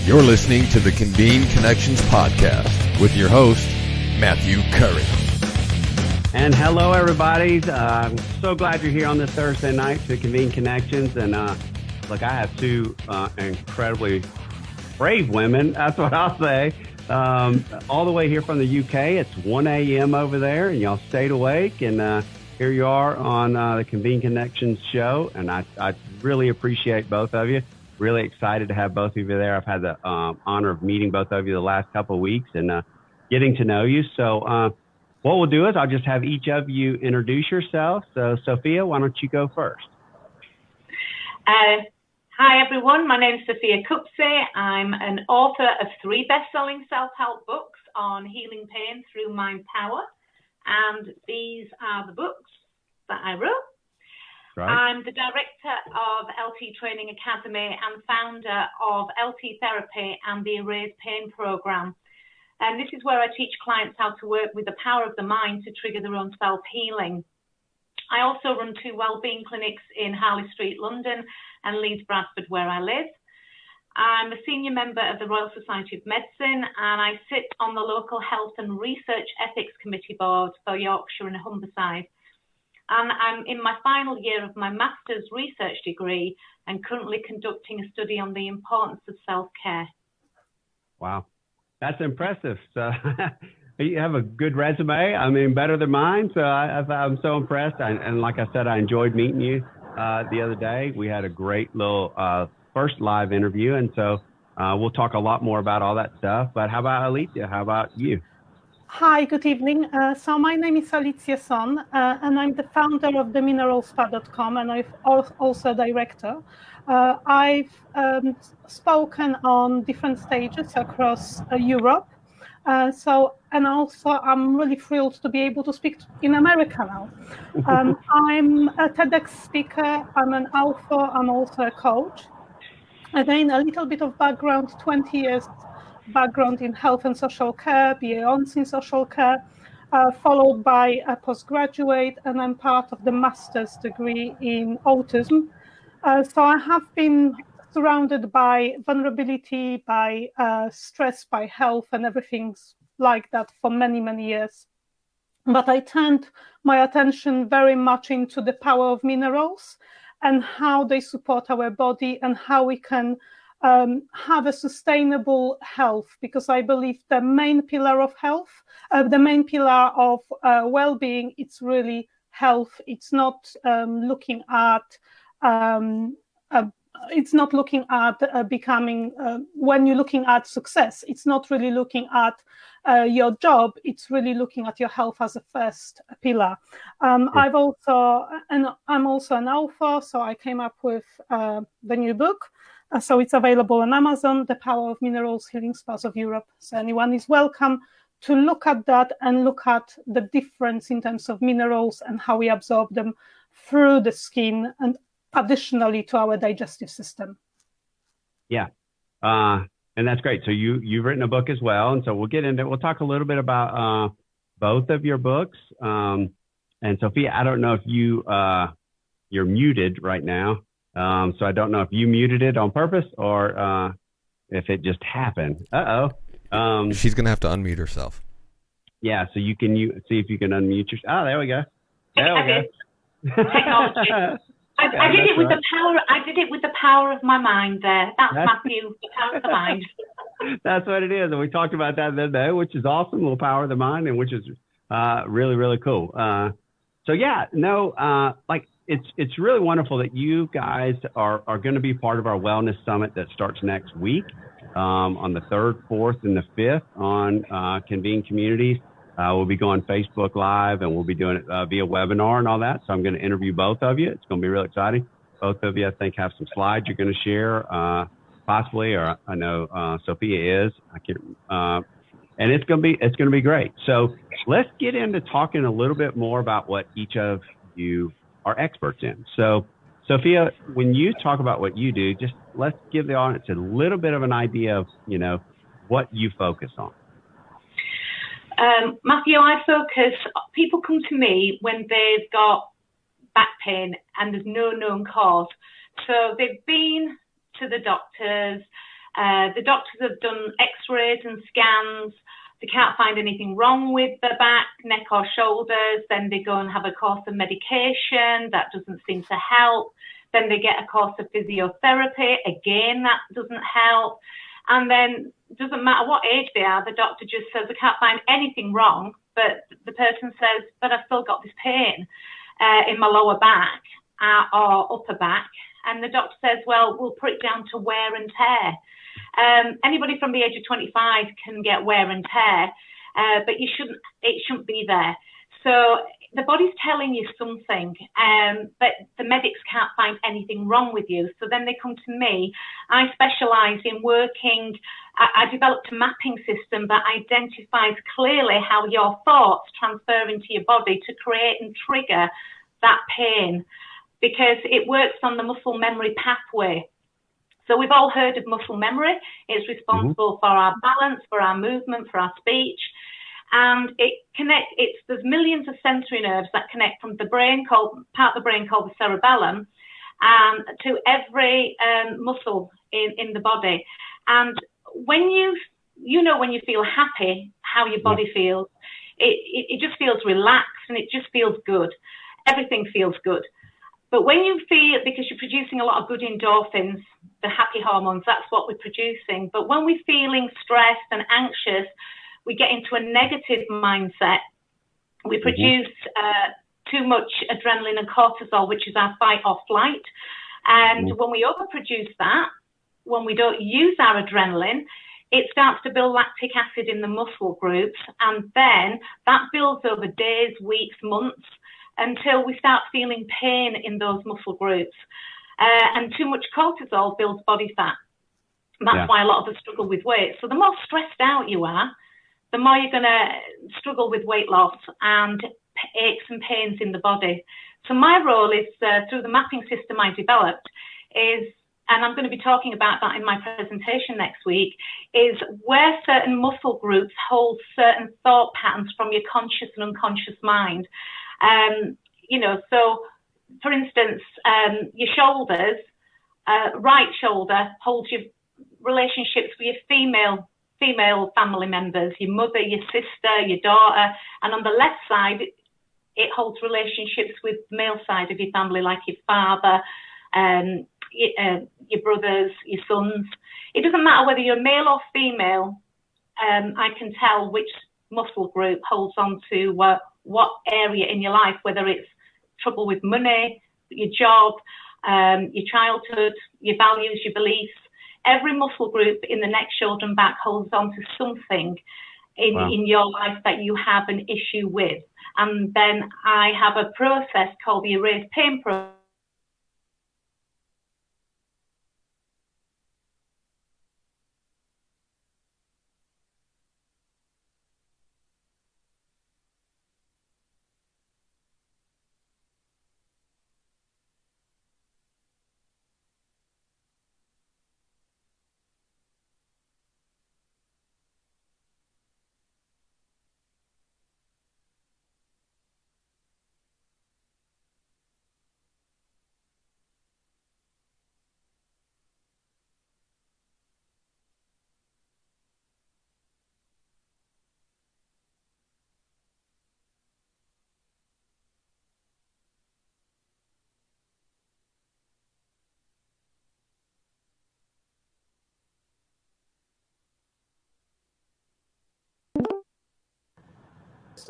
You're listening to the Convene Connections podcast with your host, Matthew Curry. And hello, everybody. I'm so glad you're here on this Thursday night to Convene Connections. And look, I have two incredibly brave women. That's what I'll say. All the way here from the UK. It's 1 a.m. over there, and y'all stayed awake. And here you are on the Convene Connections show. And I really appreciate both of you. Really excited to have both of you there. I've had the honor of meeting both of you the last couple of weeks and getting to know you. So what we'll do is I'll just have each of you introduce yourself. So Sophia, why don't you go first? Hi, everyone. My name is Sophia Kupse. I'm an author of 3 best-selling self-help books on healing pain through mind power. And these are the books that I wrote. Right. I'm the director of LT Training Academy and founder of LT Therapy and the Erase Pain program. And this is where I teach clients how to work with the power of the mind to trigger their own self-healing. I also run 2 wellbeing clinics in Harley Street, London, and Leeds, Bradford, where I live. I'm a senior member of the Royal Society of Medicine, and I sit on the local Health and Research Ethics Committee board for Yorkshire and Humberside. And I'm in my final year of my master's research degree and currently conducting a study on the importance of self-care. Wow, that's impressive. So you have a good resume. I mean, better than mine. So I'm so impressed. And like I said, I enjoyed meeting you the other day. We had a great little first live interview. And so we'll talk a lot more about all that stuff. But how about Alicja? How about you? Hi, good evening. So my name is Alicja, and I'm the founder of themineralspa.com, and I'm also a director. I've spoken on different stages across Europe. And also I'm really thrilled to be able to speak in America now. I'm a TEDx speaker, I'm an author, I'm also a coach. Again, a little bit of background, 20 years background in health and social care, BA Hons in social care, followed by a postgraduate, and I'm part of the master's degree in autism. So I have been surrounded by vulnerability, by stress, by health, and everything like that for many, many years. But I turned my attention very much into the power of minerals and how they support our body and how we can have a sustainable health, because I believe the main pillar of health, the main pillar of well-being, it's really health. It's not looking at becoming, when you're looking at success, it's not really looking at your job, it's really looking at your health as a first pillar. I'm also an author, so I came up with the new book. So it's available on Amazon, The Power of Minerals, Healing Spas of Europe. So anyone is welcome to look at that and look at the difference in terms of minerals and how we absorb them through the skin and additionally to our digestive system. Yeah, and that's great. So you've written a book as well. And so we'll talk a little bit about both of your books. And Sophia, I don't know if you're muted right now. So I don't know if you muted it on purpose or if it just happened. She's going to have to unmute herself. Yeah, so you see if you can unmute yourself. Oh, there we go. Technology. I did it with the power. I did it with the power of my mind there. That's Matthew, the power of the mind. That's what it is. And we talked about that the other day, which is awesome, little power of the mind, and which is really, really cool. It's really wonderful that you guys are going to be part of our wellness summit that starts next week on the 3rd, 4th, and the 5th on Convene Communities. We'll be going Facebook Live, and we'll be doing it via webinar and all that. So I'm going to interview both of you. It's going to be real exciting. Both of you, I think, have some slides you're going to share, possibly, or I know Sophia is. I can't. And it's going to be great. So let's get into talking a little bit more about what each of you are experts in. So Sophia, when you talk about what you do, just let's give the audience a little bit of an idea of, what you focus on. Matthew, people come to me when they've got back pain and there's no known cause. So they've been to the doctors, The doctors have done x-rays and scans. They can't find anything wrong with the back, neck or shoulders. Then they go and have a course of medication. That doesn't seem to help. Then they get a course of physiotherapy. Again, that doesn't help. And then it doesn't matter what age they are, the doctor just says, I can't find anything wrong. But the person says, but I've still got this pain in my lower back or upper back. And the doctor says, well, we'll put it down to wear and tear. Anybody from the age of 25 can get wear and tear, but it shouldn't be there. So the body's telling you something, but the medics can't find anything wrong with you. So then they come to me. I specialise in working. I developed a mapping system that identifies clearly how your thoughts transfer into your body to create and trigger that pain, because it works on the muscle memory pathway. So we've all heard of muscle memory. It's responsible for our balance, for our movement, for our speech. And there's millions of sensory nerves that connect from the brain, part of the brain called the cerebellum, to every muscle in the body. And when you feel happy, how your body feels, it just feels relaxed and it just feels good. Everything feels good. But when you feel, because you're producing a lot of good endorphins, the happy hormones, that's what we're producing. But when we're feeling stressed and anxious, we get into a negative mindset. We produce too much adrenaline and cortisol, which is our fight or flight. And when we overproduce that, when we don't use our adrenaline, it starts to build lactic acid in the muscle groups. And then that builds over days, weeks, months, until we start feeling pain in those muscle groups. And too much cortisol builds body fat. That's why a lot of us struggle with weight. So the more stressed out you are, the more you're going to struggle with weight loss and aches and pains in the body. So my role is, through the mapping system I developed, and I'm going to be talking about that in my presentation next week, is where certain muscle groups hold certain thought patterns from your conscious and unconscious mind. So for instance, your shoulders, right shoulder holds your relationships with your female family members, your mother, your sister, your daughter, and on the left side, it holds relationships with the male side of your family, like your father, your brothers, your sons. It doesn't matter whether you're male or female. I can tell which muscle group holds on to what area in your life, whether it's trouble with money, your job, your childhood, your values, your beliefs. Every muscle group in the neck, shoulder and back holds on to something in your life that you have an issue with. And then I have a process called the Erase Pain Process.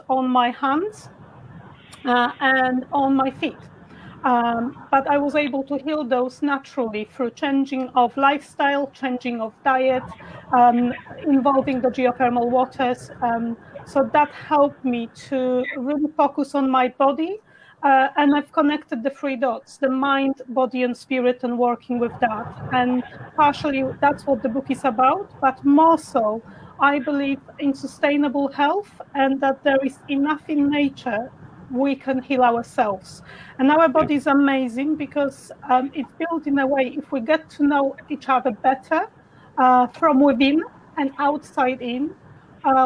On my hands and on my feet. But I was able to heal those naturally through changing of lifestyle, changing of diet, involving the geothermal waters. So that helped me to really focus on my body. And I've connected the three dots, the mind, body, and spirit, and working with that. And partially that's what the book is about, but more so, I believe in sustainable health and that there is enough in nature we can heal ourselves. And our body is amazing because it's built in a way, if we get to know each other better from within and outside in,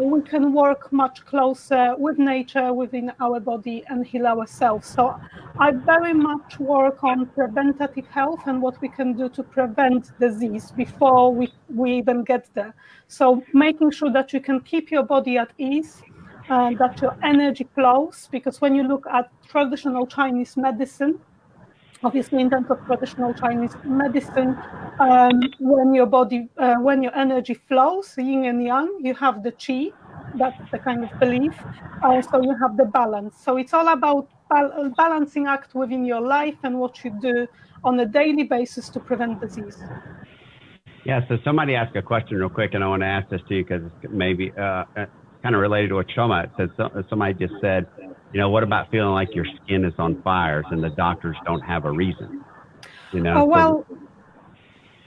we can work much closer with nature within our body and heal ourselves. So I very much work on preventative health and what we can do to prevent disease before we even get there. So making sure that you can keep your body at ease, that your energy flows, because when you look at traditional Chinese medicine, obviously in terms of traditional Chinese medicine, when your energy flows, yin and yang, you have the qi, that's the kind of belief, so you have the balance. So it's all about balancing act within your life and what you do on a daily basis to prevent disease. Yeah, so somebody asked a question real quick, and I want to ask this to you because it's maybe kind of related to what Shoma said. Somebody just said, what about feeling like your skin is on fire and the doctors don't have a reason?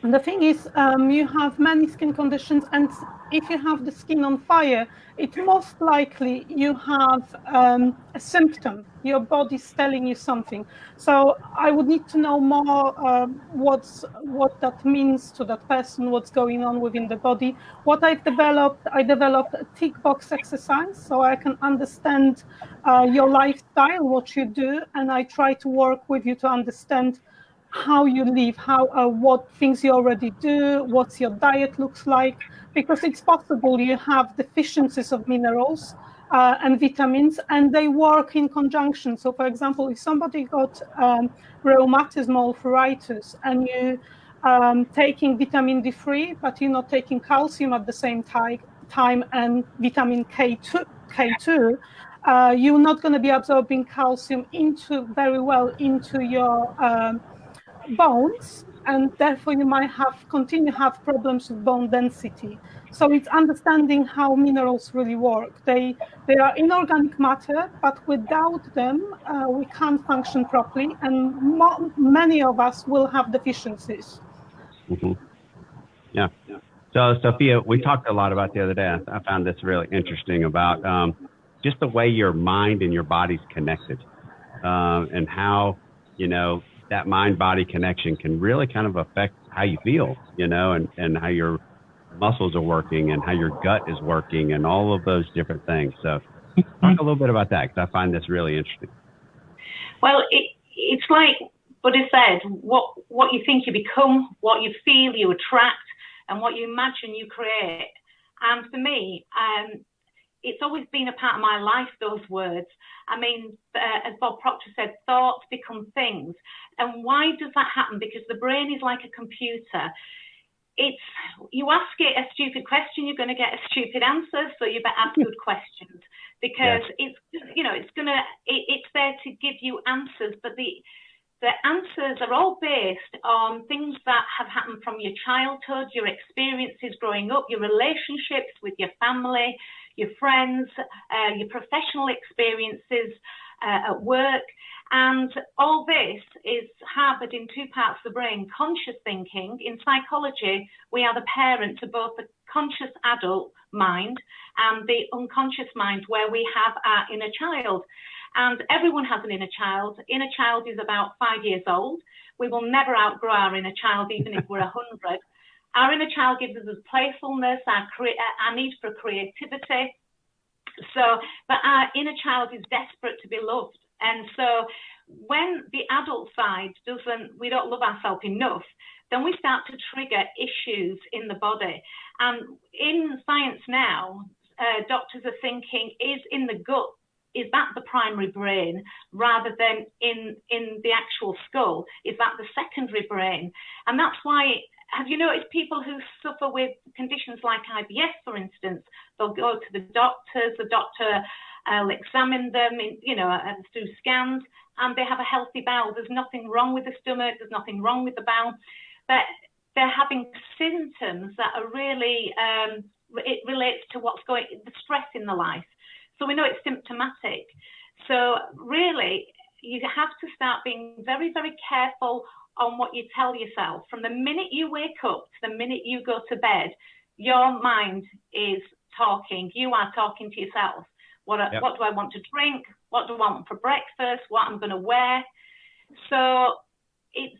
The thing is, you have many skin conditions, and if you have the skin on fire, it's most likely you have a symptom. Your body's telling you something. So I would need to know more what that means to that person, what's going on within the body. What I developed a tick box exercise, so I can understand your lifestyle, what you do, and I try to work with you to understand how you live, what things you already do, what your diet looks like, because it's possible you have deficiencies of minerals and vitamins, and they work in conjunction. So, for example, if somebody got rheumatism arthritis and you taking vitamin D3, but you're not taking calcium at the same time and vitamin K2, you're not going to be absorbing calcium very well into your bones, and therefore you might continue to have problems with bone density. So it's understanding how minerals really work. They are inorganic matter, but without them, we can't function properly, and many of us will have deficiencies. Mm-hmm. Yeah. So, Sophia, we talked a lot about the other day. I found this really interesting about just the way your mind and your body's connected, and how, that mind-body connection can really kind of affect how you feel, and how your muscles are working and how your gut is working and all of those different things. So talk a little bit about that, because I find this really interesting. Well, it's like Buddha said, what you think you become, what you feel you attract, and what you imagine you create. And for me, it's always been a part of my life, those words. I mean, as Bob Proctor said, thoughts become things. And why does that happen? Because the brain is like a computer. You ask it a stupid question, you're going to get a stupid answer. So you better ask good questions, because it's there to give you answers. But the answers are all based on things that have happened from your childhood, your experiences growing up, your relationships with your family, your friends, your professional experiences at work. And all this is harbored in two parts of the brain: conscious thinking. In psychology, we are the parent to both the conscious adult mind and the unconscious mind, where we have our inner child. And everyone has an inner child. Inner child is about 5 years old. We will never outgrow our inner child, even if we're 100. Our inner child gives us playfulness, our need for creativity. But our inner child is desperate to be loved. And so when the adult side we don't love ourselves enough, then we start to trigger issues in the body. And in science now, doctors are thinking, is in the gut, is that the primary brain rather than in the actual skull? Is that the secondary brain? And that's why, have you noticed people who suffer with conditions like IBS, for instance, they'll go to the doctor will examine them, through scans, and they have a healthy bowel. There's nothing wrong with the stomach, there's nothing wrong with the bowel, but they're having symptoms that are really, it relates to the stress in the life. So we know it's symptomatic. So really, you have to start being very, very careful on what you tell yourself. From the minute you wake up to the minute you go to bed, your mind is talking. You are talking to yourself. What do I want to drink? What do I want for breakfast? What I'm going to wear? So it's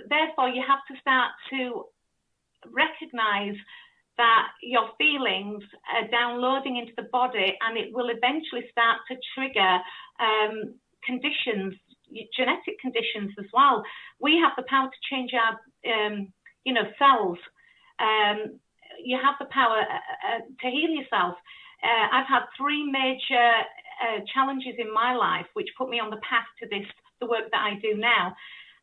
therefore you have to start to recognize that your feelings are downloading into the body, and it will eventually start to trigger conditions, genetic conditions as well. We have the power to change our, cells. You have the power to heal yourself. I've had 3 major challenges in my life, which put me on the path to the work that I do now.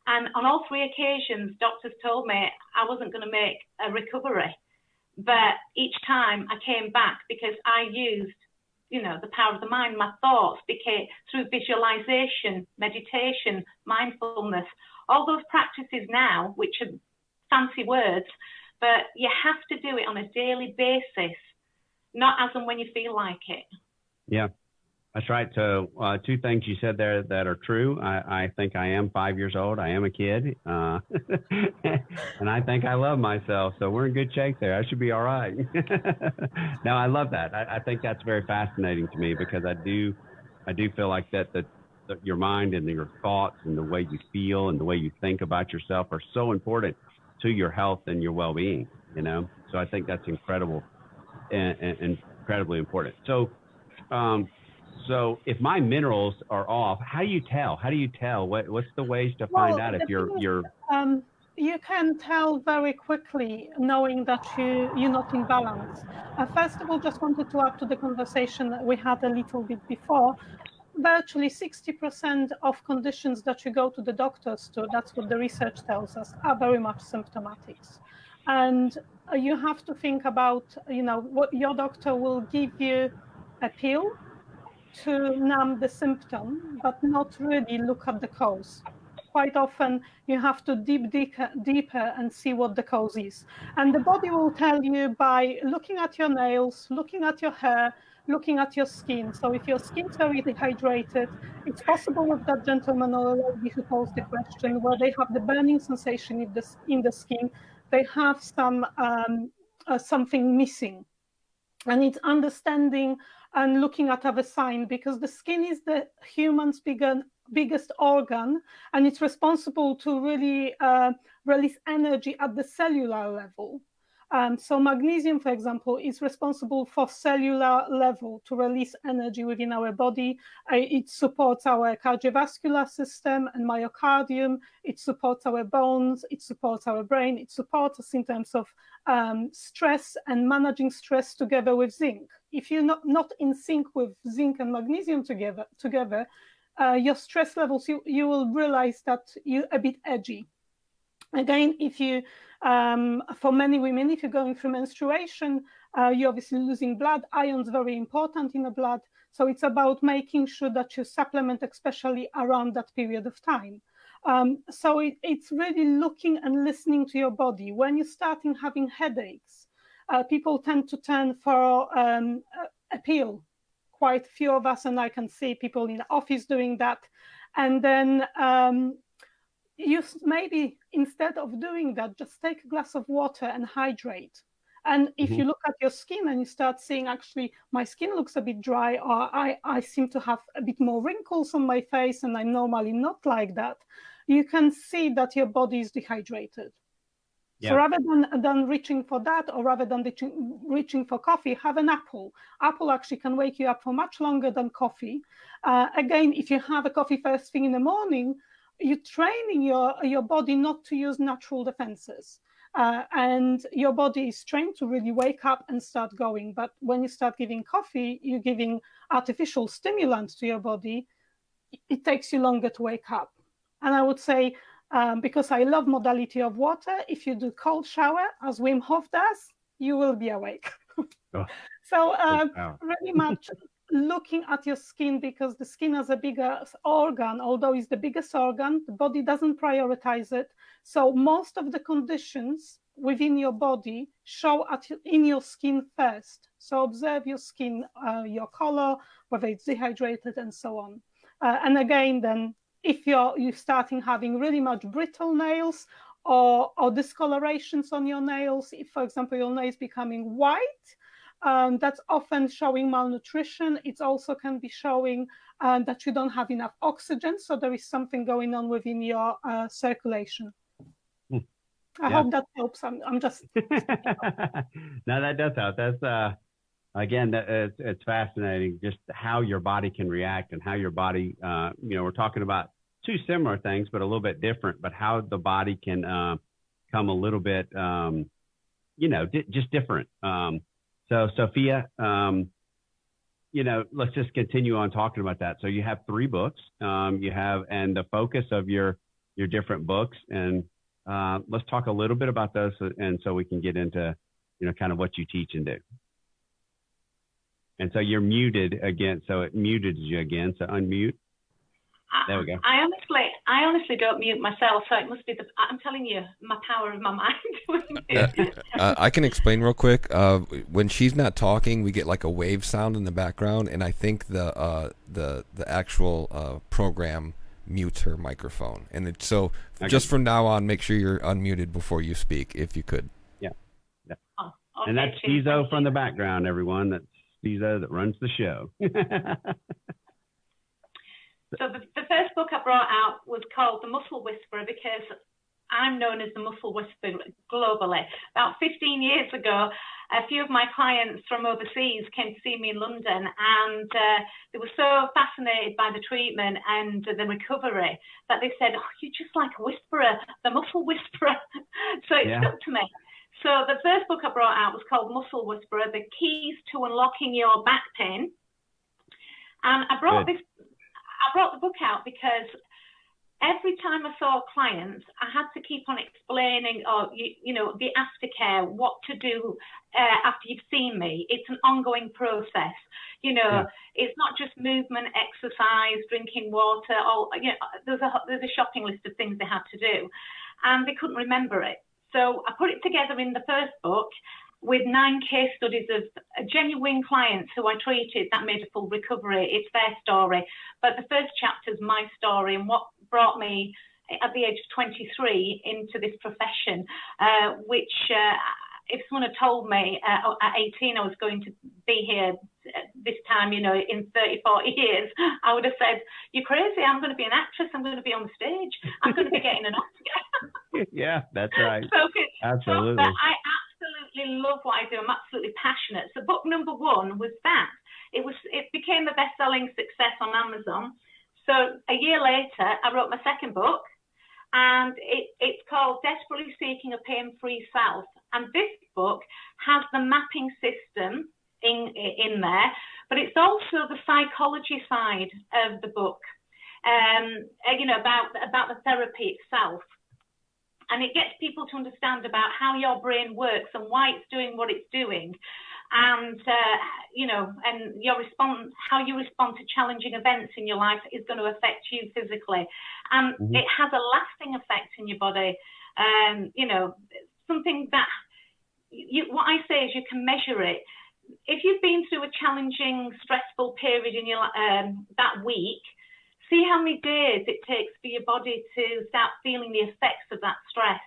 And on all 3 occasions, doctors told me I wasn't going to make a recovery. But each time I came back because I used, the power of the mind. My thoughts became through visualization, meditation, mindfulness, all those practices now, which are fancy words, but you have to do it on a daily basis, not as and when you feel like it. Yeah, that's right. So 2 things you said there that are true. I think I am 5 years old. I am a kid. And I think I love myself. So we're in good shape there. I should be all right. No, I love that. I think that's very fascinating to me, because I do feel like that your mind and your thoughts and the way you feel and the way you think about yourself are so important to your health and your well-being, So I think that's incredible and incredibly important. So if my minerals are off, how do you tell? What's the ways to find out if you're you can tell very quickly, knowing that you're not in balance. First of all, just wanted to add to the conversation that we had a little bit before. Virtually 60% of conditions that you go to the doctors to, that's what the research tells us, are very much symptomatic. And you have to think about, what your doctor will give you a pill to numb the symptom, but not really look at the cause. Quite often you have to dig deeper and see what the cause is. And the body will tell you by looking at your nails, looking at your hair, looking at your skin. So if your skin's very dehydrated, it's possible with that gentleman or lady who posed the question, where they have the burning sensation in the skin, they have something missing. And it's understanding and looking at other signs, because the skin is the human's biggest organ, and it's responsible to really release energy at the cellular level. So magnesium, for example, is responsible for cellular level to release energy within our body. It supports our cardiovascular system and myocardium. It supports our bones. It supports our brain. It supports us in terms of stress and managing stress together with zinc. If you're not in sync with zinc and magnesium together, your stress levels, you will realize that you're a bit edgy. Again, if you, for many women, if you're going through menstruation, you're obviously losing blood. Iron's very important in the blood. So it's about making sure that you supplement, especially around that period of time. So it's really looking and listening to your body. When you're starting having headaches, people tend to turn for a pill. Quite a few of us, and I can see people in the office doing that. And then you maybe, instead of doing that, just take a glass of water and hydrate. And if you look at your skin and you start seeing, actually, my skin looks a bit dry, or I seem to have a bit more wrinkles on my face, and I'm normally not like that, you can see that your body is dehydrated. Yeah. So rather than reaching for that, or rather than reaching for coffee, have an apple. Apple actually can wake you up for much longer than coffee. Again, if you have a coffee first thing in the morning, you're training your body not to use natural defenses. And your body is trained to really wake up and start going. But when you start giving coffee, you're giving artificial stimulants to your body. It takes you longer to wake up. And I would say, because I love modality of water, if you do cold shower, as Wim Hof does, you will be awake. So really much looking at your skin, because the skin is a bigger organ, although it's the biggest organ, the body doesn't prioritize it. So most of the conditions within your body show in your skin first. So observe your skin, your color, whether it's dehydrated and so on. And again, then, if you're starting having really much brittle nails or discolorations on your nails, if, for example, your nails becoming white, that's often showing malnutrition. It also can be showing that you don't have enough oxygen, so there is something going on within your circulation. I hope that helps. I'm just. No, that does help. That's again, it's fascinating just how your body can react and how your body. We're talking about two similar things, but a little bit different. But how the body can come a little bit, just different. So Sophia, let's just continue on talking about that. So you have 3 books. And the focus of your different books, and let's talk a little bit about those, and so we can get into, kind of what you teach and do. And so you're muted again, so it muted you again. So unmute. There we go. I honestly don't mute myself, so it must be I'm telling you, my power of my mind doing it. I can explain real quick. When she's not talking, we get like a wave sound in the background, and I think the actual program mutes her microphone. And so just from now on, make sure you're unmuted before you speak, if you could. Yeah. Oh, okay, and that's Cizo from the background, everyone. That's Cizo that runs the show. So the first book I brought out was called The Muscle Whisperer, because I'm known as the Muscle Whisperer globally. About 15 years ago, a few of my clients from overseas came to see me in London, and they were so fascinated by the treatment and the recovery that they said, "Oh, you're just like a whisperer, the Muscle Whisperer." So it stuck to me. So the first book I brought out was called Muscle Whisperer, The Keys to Unlocking Your Back Pain. And I brought the book out because every time I saw clients, I had to keep on explaining, the aftercare, what to do after you've seen me. It's an ongoing process. It's not just movement, exercise, drinking water. There's a shopping list of things they had to do, and they couldn't remember it. So I put it together in the first book with 9 case studies of genuine clients who I treated that made a full recovery. It's their story. But the first chapter is my story and what brought me at the age of 23 into this profession, which if someone had told me at 18 I was going to be here this time, in 30, 40 years, I would have said, "You're crazy. I'm going to be an actress. I'm going to be on the stage. I'm going to be getting an Oscar." Yeah, that's right. Absolutely. But I absolutely love what I do. I'm absolutely passionate. So book number 1 was that. It became a best-selling success on Amazon. So a year later, I wrote my second book, and it's called Desperately Seeking a Pain-Free Self. And this book has the mapping system in there, but it's also the psychology side of the book, about the therapy itself. And it gets people to understand about how your brain works and why it's doing what it's doing. And, and your response, how you respond to challenging events in your life is going to affect you physically. And it has a lasting effect in your body. Something that what I say is you can measure it. If you've been through a challenging, stressful period in your that week, see how many days it takes for your body to start feeling the effects of that stress.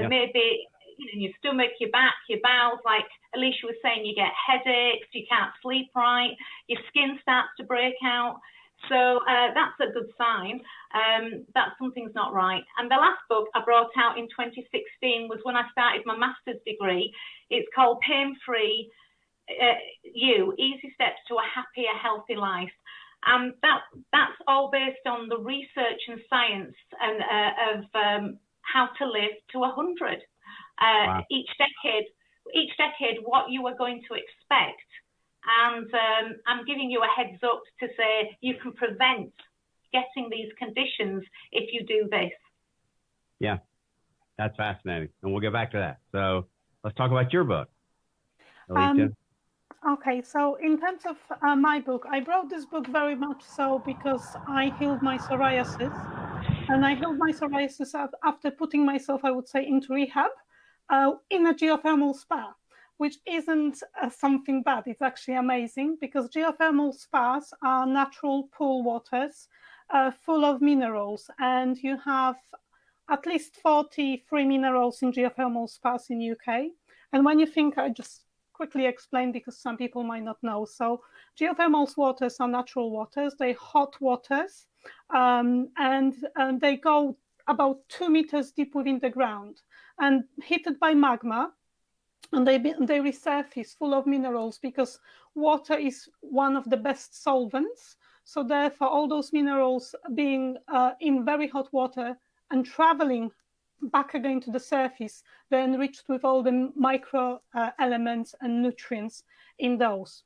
Maybe your stomach, your back, your bowels, like Alicia was saying, you get headaches, you can't sleep right, your skin starts to break out. So that's a good sign that something's not right. And the last book I brought out in 2016 was when I started my master's degree. It's called Pain-Free You, Easy Steps to a Happier, Healthy Life. And that's all based on the research and science and of how to live to 100. Wow. Each decade, what you are going to expect. And I'm giving you a heads up to say you can prevent getting these conditions if you do this. Yeah, that's fascinating. And we'll get back to that. So let's talk about your book, Alicia. Okay, so in terms of my book, I wrote this book very much so because I healed my psoriasis. And I healed my psoriasis after putting myself, I would say, into rehab in a geothermal spa, which isn't something bad. It's actually amazing because geothermal spas are natural pool waters full of minerals. And you have at least 43 minerals in geothermal spas in UK. And when you think, I just quickly explain because some people might not know. So geothermal waters are natural waters. They're hot waters and they go about 2 meters deep within the ground and heated by magma. And they resurface full of minerals because water is one of the best solvents. So therefore, all those minerals being in very hot water and traveling back again to the surface, they're enriched with all the micro elements and nutrients in those.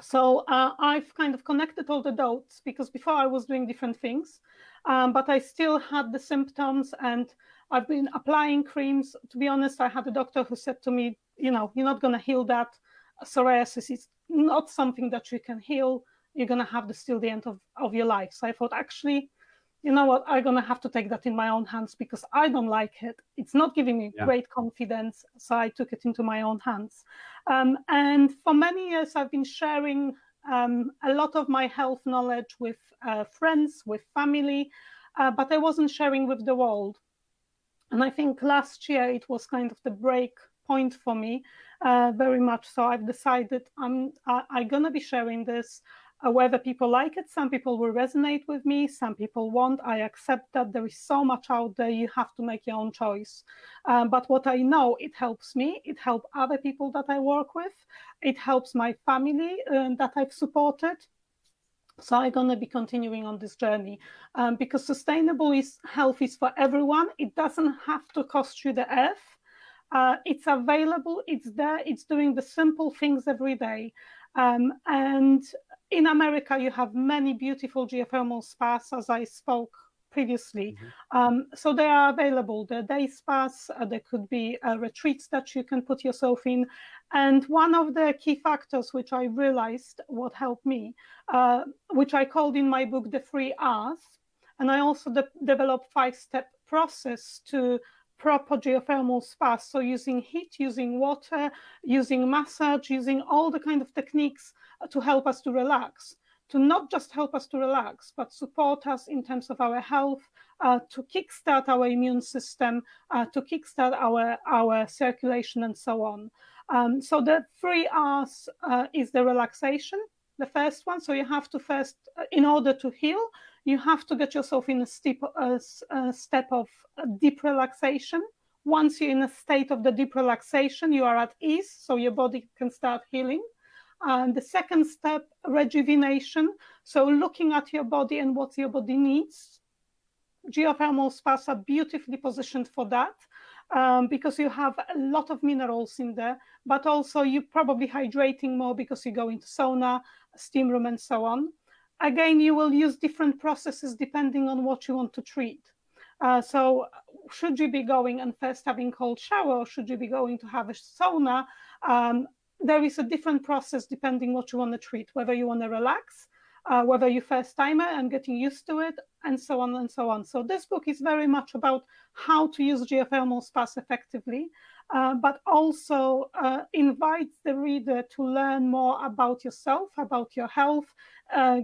So I've kind of connected all the dots because before I was doing different things, but I still had the symptoms and I've been applying creams. To be honest, I had a doctor who said to me, you know, you're not going to heal that. Psoriasis is not something that you can heal. You're going to have this till the end of your life. So I thought, actually, you know what, I'm going to have to take that in my own hands because I don't like it. It's not giving me great confidence. So I took it into my own hands. And for many years, I've been sharing a lot of my health knowledge with friends, with family, but I wasn't sharing with the world. And I think last year it was kind of the break point for me, very much so. I've decided I'm going to be sharing this. Whether people like it, some people will resonate with me, some people won't. I accept that there is so much out there, you have to make your own choice. But what I know, it helps me, it helps other people that I work with, it helps my family that I've supported. So I'm going to be continuing on this journey because sustainable health is for everyone. It doesn't have to cost you the earth. It's available, it's there, it's doing the simple things every day. And in America, you have many beautiful geothermal spas, as I spoke previously. So they are available. The day spas, there could be retreats that you can put yourself in. And one of the key factors which I realized what helped me, which I called in my book the 3 R's, and I also developed 5-step process to proper geothermal spas. So using heat, using water, using massage, using all the kind of techniques to help us to relax, to not just help us to relax, but support us in terms of our health, to kickstart our immune system, to kickstart our circulation and so on. So the 3 R's is the relaxation, the first one. So you have to first, in order to heal, you have to get yourself in a step of deep relaxation. Once you're in a state of the deep relaxation, you are at ease, so your body can start healing. The second step, rejuvenation. So looking at your body and what your body needs. Geothermal spas are beautifully positioned for that because you have a lot of minerals in there, but also you're probably hydrating more because you go into sauna, steam room, and so on. Again, you will use different processes depending on what you want to treat. So should you be going and first having cold shower, or should you be going to have a sauna? There is a different process depending what you want to treat, whether you want to relax, whether you're first timer and getting used to it, and so on and so on. So this book is very much about how to use geothermal spas effectively, but also invites the reader to learn more about yourself, about your health,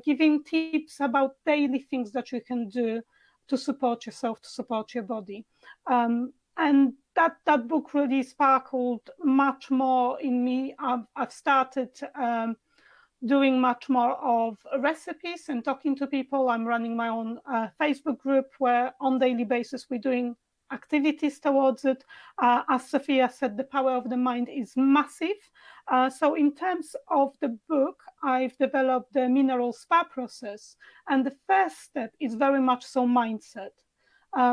giving tips about daily things that you can do to support yourself, to support your body. And that book really sparkled much more in me. I've started doing much more of recipes and talking to people. I'm running my own Facebook group where on daily basis we're doing activities towards it. As Sophia said, the power of the mind is massive. So in terms of the book, I've developed the mineral spa process. And the first step is very much so mindset.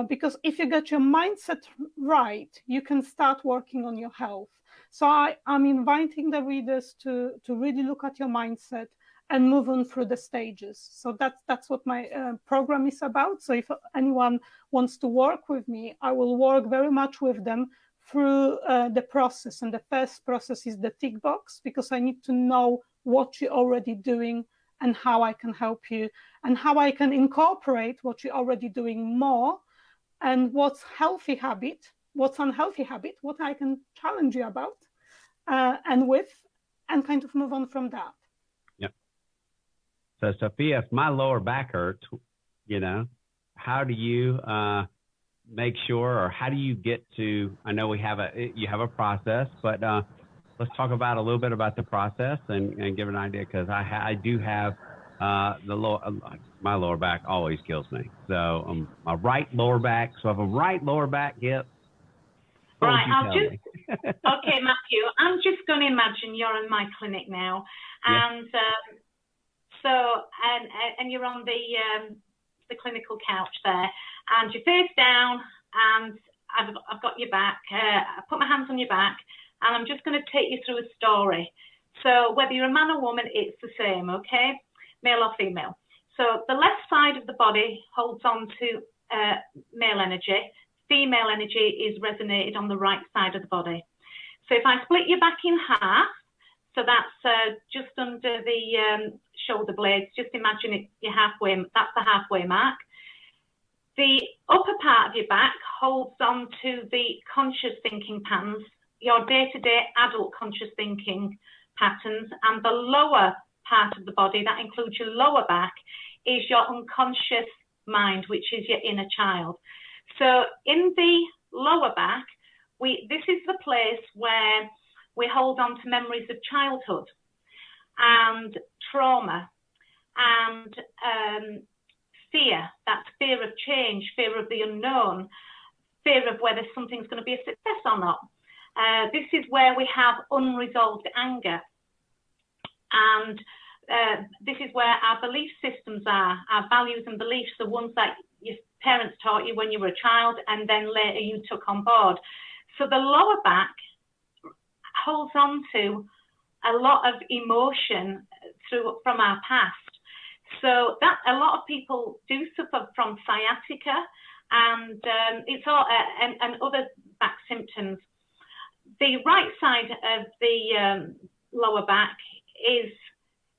Because if you get your mindset right, you can start working on your health. So I'm inviting the readers to really look at your mindset and move on through the stages. So that's what my program is about. So if anyone wants to work with me, I will work very much with them through the process. And the first process is the tick box, because I need to know what you're already doing and how I can help you and how I can incorporate what you're already doing more, and what's healthy habit, what's unhealthy habit, what I can challenge you about and kind of move on from that. Yep. So Sophia, if my lower back hurts, how do you make sure, or how do you get to, I know you have a process, but let's talk about a little bit about the process and give an idea, because I do have My lower back always kills me. So my right lower back. So if a right lower back hip, right, okay, Matthew, I'm just going to imagine you're in my clinic now, and and you're on the clinical couch there, and you're face down, and I've got your back. I put my hands on your back, and I'm just going to take you through a story. So whether you're a man or woman, it's the same, okay? Male or female. So the left side of the body holds on to male energy. Female energy is resonated on the right side of the body. So if I split your back in half, so that's just under the shoulder blades, just imagine it, you're halfway, that's the halfway mark. The upper part of your back holds on to the conscious thinking patterns, your day-to-day adult conscious thinking patterns, and the lower part of the body, that includes your lower back, is your unconscious mind, which is your inner child. So in the lower back, this is the place where we hold on to memories of childhood and trauma and fear. That's fear of change, fear of the unknown, fear of whether something's going to be a success or not. This is where we have unresolved anger. And this is where our belief systems are, our values and beliefs, the ones that your parents taught you when you were a child and then later you took on board. So the lower back holds on to a lot of emotion from our past. So that a lot of people do suffer from sciatica and it's all and other back symptoms. The right side of the lower back is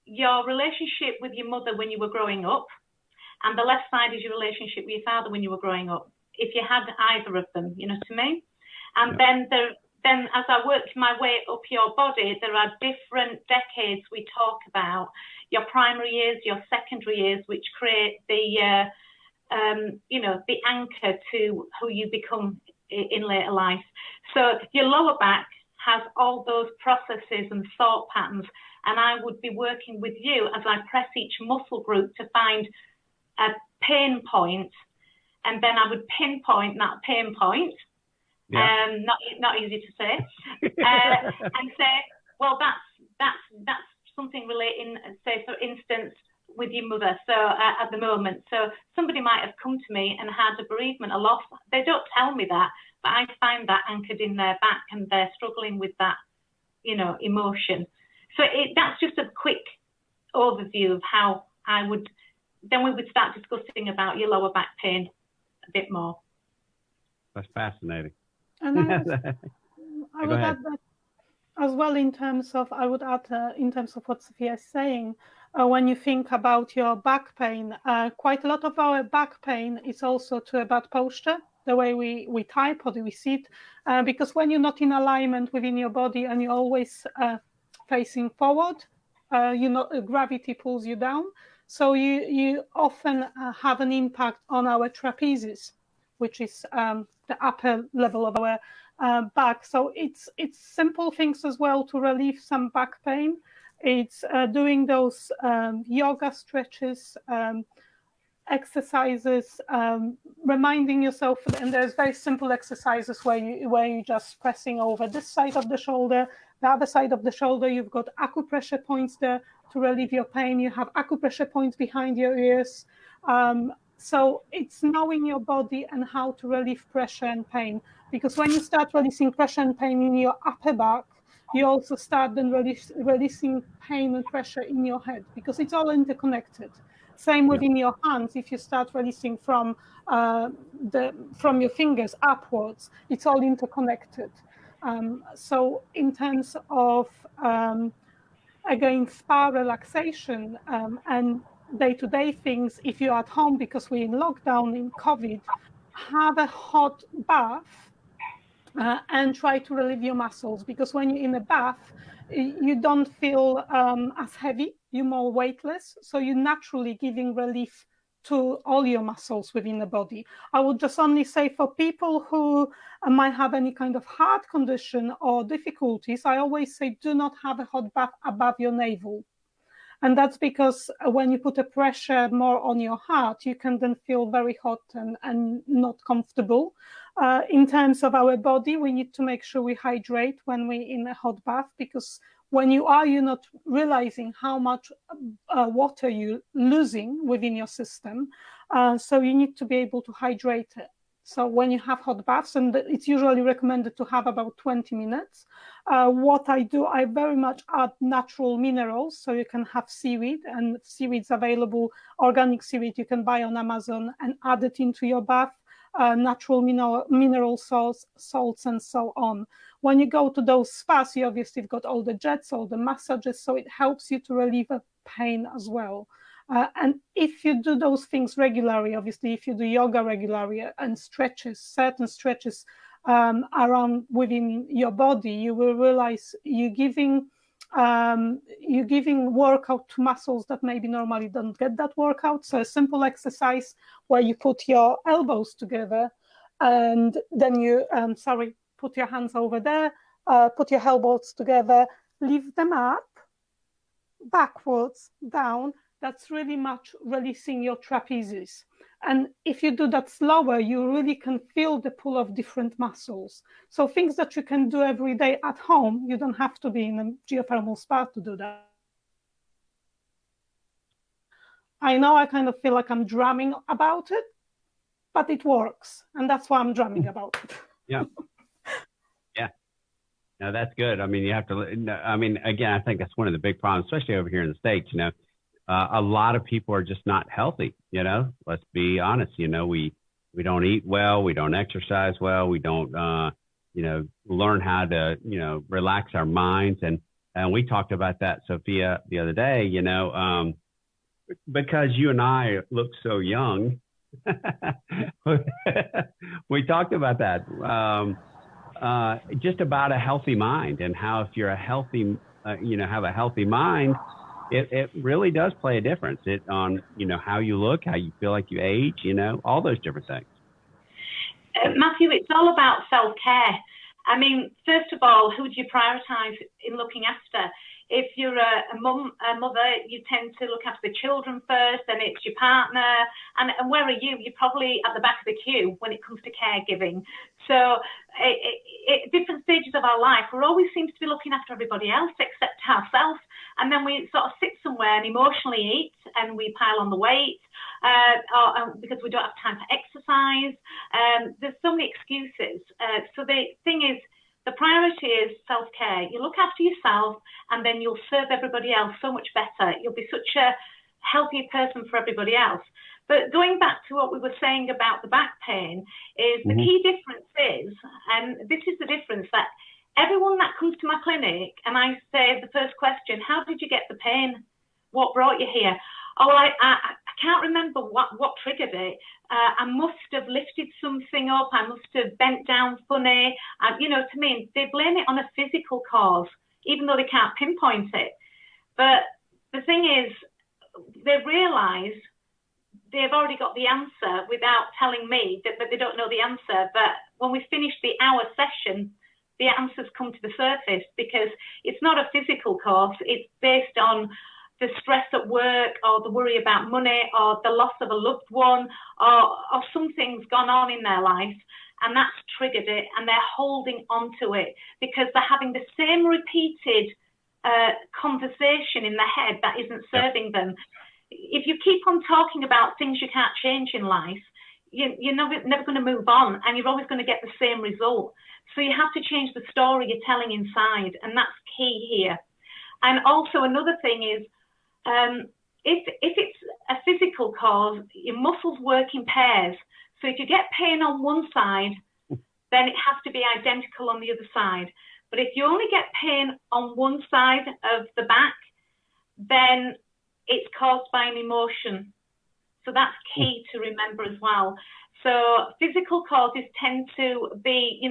your relationship with your mother when you were growing up, and the left side is your relationship with your father when you were growing up, if you had either of them, you know what I mean? And then as I work my way up your body, there are different decades we talk about, your primary years, your secondary years, which create the, the anchor to who you become in later life. So your lower back has all those processes and thought patterns, and I would be working with you as I press each muscle group to find a pain point, and then I would pinpoint that pain point. Not easy to say, and say, well, that's something relating, say, for instance, with your mother. So at the moment, so somebody might have come to me and had a bereavement, a loss. They don't tell me that, but I find that anchored in their back, and they're struggling with that, emotion. So that's just a quick overview of how I would. Then we would start discussing about your lower back pain a bit more. That's fascinating. And I would add that as well in terms of what Sophia is saying. When you think about your back pain, quite a lot of our back pain is also about posture, the way we type or we sit, because when you're not in alignment within your body and you're always facing forward, gravity pulls you down. So you often have an impact on our trapezius, which is the upper level of our back. So it's simple things as well to relieve some back pain. It's doing those yoga stretches, exercises, reminding yourself, and there's very simple exercises where you just pressing over this side of the shoulder, the other side of the shoulder. You've got acupressure points there to relieve your pain. You have acupressure points behind your ears. So it's knowing your body and how to relieve pressure and pain, because when you start releasing pressure and pain in your upper back, you also start then releasing pain and pressure in your head, because it's all interconnected. Same within your hands. If you start releasing from your fingers upwards, it's all interconnected. So in terms of again, spa relaxation and day-to-day things, if you're at home, because we're in lockdown in COVID, have a hot bath and try to relieve your muscles, because when you're in a bath, you don't feel as heavy, you're more weightless, so you're naturally giving relief to all your muscles within the body. I would just only say for people who might have any kind of heart condition or difficulties, I always say do not have a hot bath above your navel. And that's because when you put a pressure more on your heart, you can then feel very hot and not comfortable. In terms of our body, we need to make sure we hydrate when we're in a hot bath, because when you're not realizing how much water you're losing within your system. So you need to be able to hydrate it. So when you have hot baths, and it's usually recommended to have about 20 minutes, what I do, I very much add natural minerals. So you can have seaweed, and seaweed's available, organic seaweed you can buy on Amazon, and add it into your bath, natural mineral salts, and so on. When you go to those spas, you obviously have got all the jets, all the massages, so it helps you to relieve the pain as well. And if you do those things regularly, obviously, if you do yoga regularly and certain stretches around within your body, you will realize you're giving workout to muscles that maybe normally don't get that workout. So a simple exercise where you put your elbows together, and then you, put your hands over there, put your elbows together, lift them up, backwards, down. That's really much releasing your trapezius. And if you do that slower, you really can feel the pull of different muscles. So things that you can do every day at home, you don't have to be in a geothermal spa to do that. I know I kind of feel like I'm drumming about it, but it works. And that's why I'm drumming about it. Yeah. Yeah. No, that's good. I mean, you have to, again, I think that's one of the big problems, especially over here in the States, a lot of people are just not healthy, let's be honest, we don't eat well, we don't exercise well, we don't, learn how to, relax our minds. And we talked about that, Sophia, the other day, because you and I look so young, we talked about that, just about a healthy mind, and how if you're a healthy, have a healthy mind, it really does play a difference on, how you look, how you feel like you age, all those different things. Matthew, it's all about self-care. I mean, first of all, who do you prioritize in looking after? If you're a mother, you tend to look after the children first, then it's your partner. And where are you? You're probably at the back of the queue when it comes to caregiving. So at different stages of our life, we always seem to be looking after everybody else except ourselves. And then we sort of sit somewhere and emotionally eat, and we pile on the weight because we don't have time for exercise. There's so many excuses. So the thing is, the priority is self-care. You look after yourself, and then you'll serve everybody else so much better. You'll be such a healthier person for everybody else. But going back to what we were saying about the back pain, is the key difference is, and this is the difference, that everyone that comes to my clinic, and I say the first question, how did you get the pain? What brought you here? Oh, I can't remember what triggered it. I must have lifted something up. I must have bent down funny. To me, they blame it on a physical cause, even though they can't pinpoint it. But the thing is, they realise they've already got the answer without telling me that they don't know the answer. But when we finish the hour session, the answers come to the surface, because it's not a physical cause. It's based on the stress at work, or the worry about money, or the loss of a loved one, or something's gone on in their life, and that's triggered it, and they're holding on to it because they're having the same repeated conversation in their head that isn't serving them. If you keep on talking about things you can't change in life, you're never going to move on, and you're always going to get the same result. So you have to change the story you're telling inside, and that's key here. And also another thing is, if it's a physical cause, your muscles work in pairs. So if you get pain on one side, then it has to be identical on the other side. But if you only get pain on one side of the back, then it's caused by an emotion. So that's key to remember as well. So physical causes tend to be,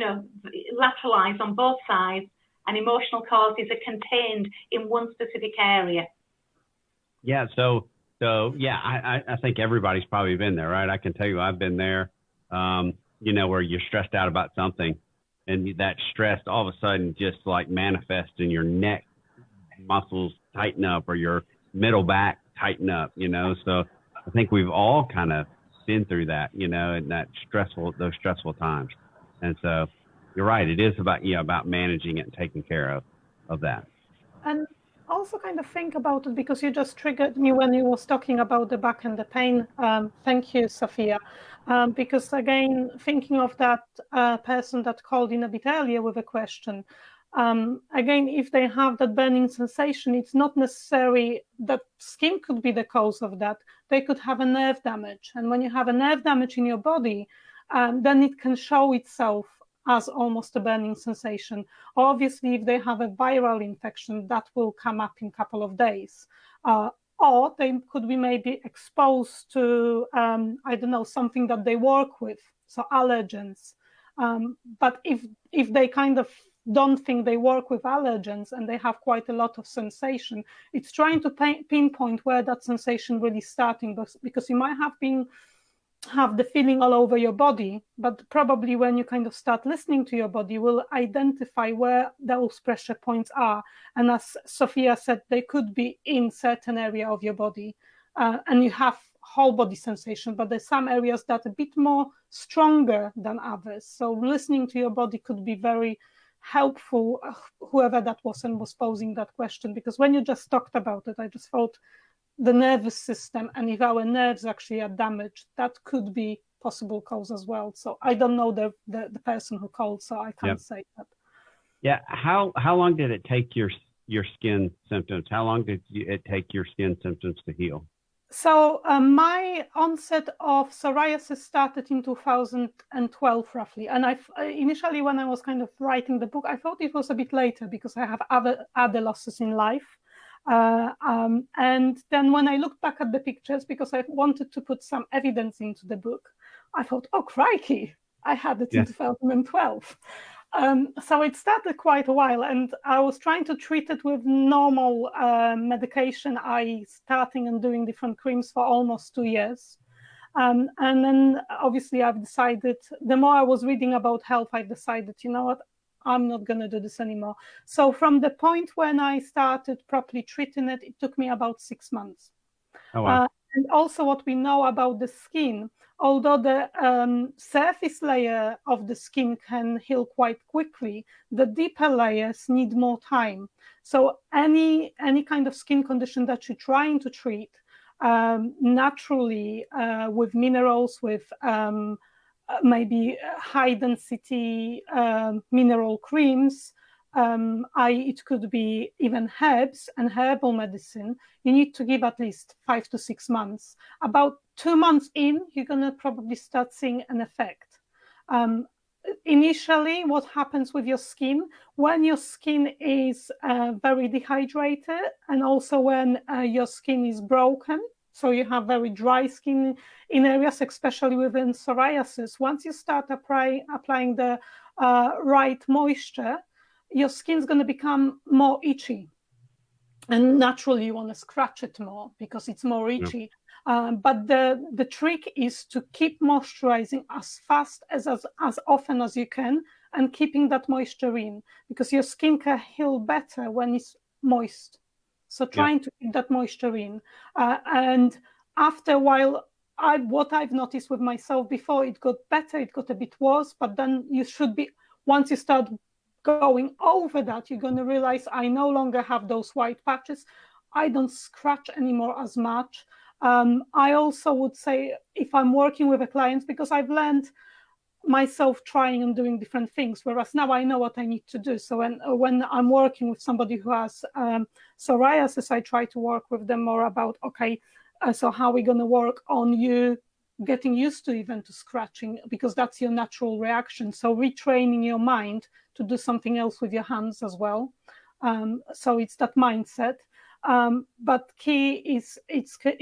lateralized on both sides, and emotional causes are contained in one specific area. Yeah. So yeah, I think everybody's probably been there, right? I can tell you I've been there, where you're stressed out about something, and that stress all of a sudden just like manifests in your neck muscles tighten up, or your middle back tighten up, so I think we've all kind of been through that, in those stressful times. And so you're right. It is about managing it and taking care of that. And also kind of think about it, because you just triggered me when you was talking about the back and the pain. Thank you, Sophia. Because again, thinking of that person that called in a bit earlier with a question, again, if they have that burning sensation, it's not necessary that skin could be the cause of that. They could have a nerve damage. And when you have a nerve damage in your body, then it can show itself as almost a burning sensation. Obviously, if they have a viral infection, that will come up in a couple of days. Or they could be maybe exposed to, I don't know, something that they work with, so allergens. But if they kind of don't think they work with allergens and they have quite a lot of sensation, it's trying to pinpoint where that sensation really starting, because you might have the feeling all over your body, but probably when you kind of start listening to your body, you will identify where those pressure points are. And as Sophia said, they could be in certain area of your body, and you have whole body sensation, but there's some areas that are a bit more stronger than others. So listening to your body could be very helpful, whoever that was and was posing that question, because when you just talked about it, I just thought the nervous system, and if our nerves actually are damaged, that could be possible cause as well. So I don't know the person who called, so I can't say that. Yeah. How long did it take your skin symptoms? How long did it take your skin symptoms to heal? So my onset of psoriasis started in 2012 roughly, and I initially, when I was kind of writing the book, I thought it was a bit later because I have other losses in life. And then when I looked back at the pictures, because I wanted to put some evidence into the book, I thought, oh, crikey, I had it in 2012. So it started quite a while, and I was trying to treat it with normal medication. I starting and doing different creams for almost 2 years. And then obviously I've decided, the more I was reading about health, I decided, you know what, I'm not going to do this anymore. So from the point when I started properly treating it, it took me about 6 months. Oh, wow. And also what we know about the skin, although the surface layer of the skin can heal quite quickly, the deeper layers need more time. So any kind of skin condition that you're trying to treat naturally with minerals, with maybe high density mineral creams, it could be even herbs and herbal medicine, you need to give at least 5 to 6 months. About 2 months in, you're going to probably start seeing an effect. Initially, what happens with your skin, when your skin is very dehydrated, and also when your skin is broken, so you have very dry skin in areas, especially within psoriasis. Once you start applying the right moisture, your skin's going to become more itchy. And naturally, you want to scratch it more because it's more itchy. But the trick is to keep moisturizing as fast, as often as you can, and keeping that moisture in, because your skin can heal better when it's moist. So trying to keep that moisture in. And after a while, what I've noticed with myself, before it got better, it got a bit worse, but then you should be, once you start going over that, you're going to realize I no longer have those white patches. I don't scratch anymore as much. I also would say, if I'm working with a client, because I've learned myself trying and doing different things, whereas now I know what I need to do. So when I'm working with somebody who has psoriasis, I try to work with them more about, okay, so how are we going to work on you getting used to even to scratching, because that's your natural reaction. So retraining your mind to do something else with your hands as well. So it's that mindset. But key is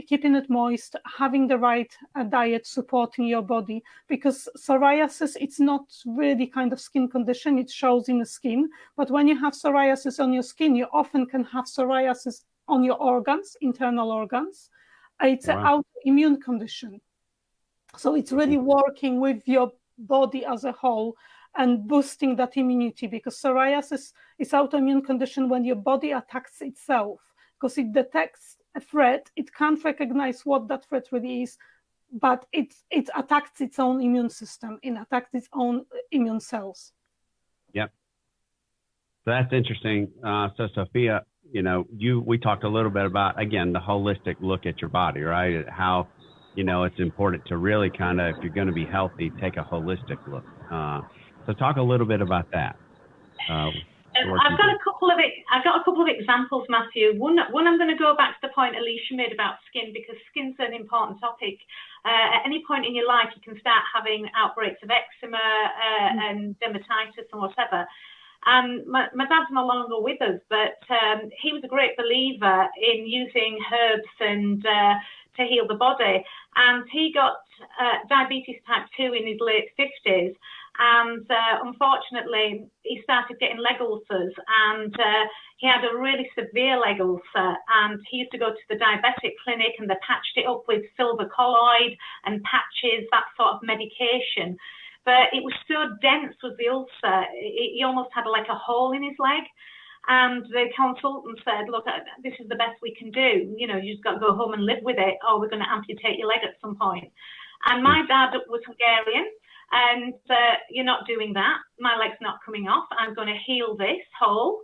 keeping it moist, having the right diet supporting your body, because psoriasis, it's not really kind of skin condition, it shows in the skin. But when you have psoriasis on your skin, you often can have psoriasis on your organs, internal organs. It's an autoimmune condition. So it's really working with your body as a whole and boosting that immunity, because psoriasis is autoimmune condition when your body attacks itself, because it detects a threat, it can't recognize what that threat really is, but it attacks its own immune system, it attacks its own immune cells. Yep. So that's interesting. So Sophia, we talked a little bit about, again, the holistic look at your body, right? How, it's important to really kind of, if you're going to be healthy, take a holistic look. So talk a little bit about that. I've got a couple of examples, Matthew. One, I'm going to go back to the point Alicia made about skin, because skin's an important topic. At any point in your life, you can start having outbreaks of eczema and dermatitis and whatever. My dad's no longer with us, but he was a great believer in using herbs and to heal the body. And he got diabetes type 2 in his late 50s. And unfortunately, he started getting leg ulcers, and he had a really severe leg ulcer. And he used to go to the diabetic clinic, and they patched it up with silver colloid and patches, that sort of medication. But it was so dense with the ulcer, he almost had like a hole in his leg. And the consultant said, look, this is the best we can do. You just got to go home and live with it, or we're going to amputate your leg at some point. And my dad was Hungarian. And you're not doing that. My leg's not coming off. I'm going to heal this hole.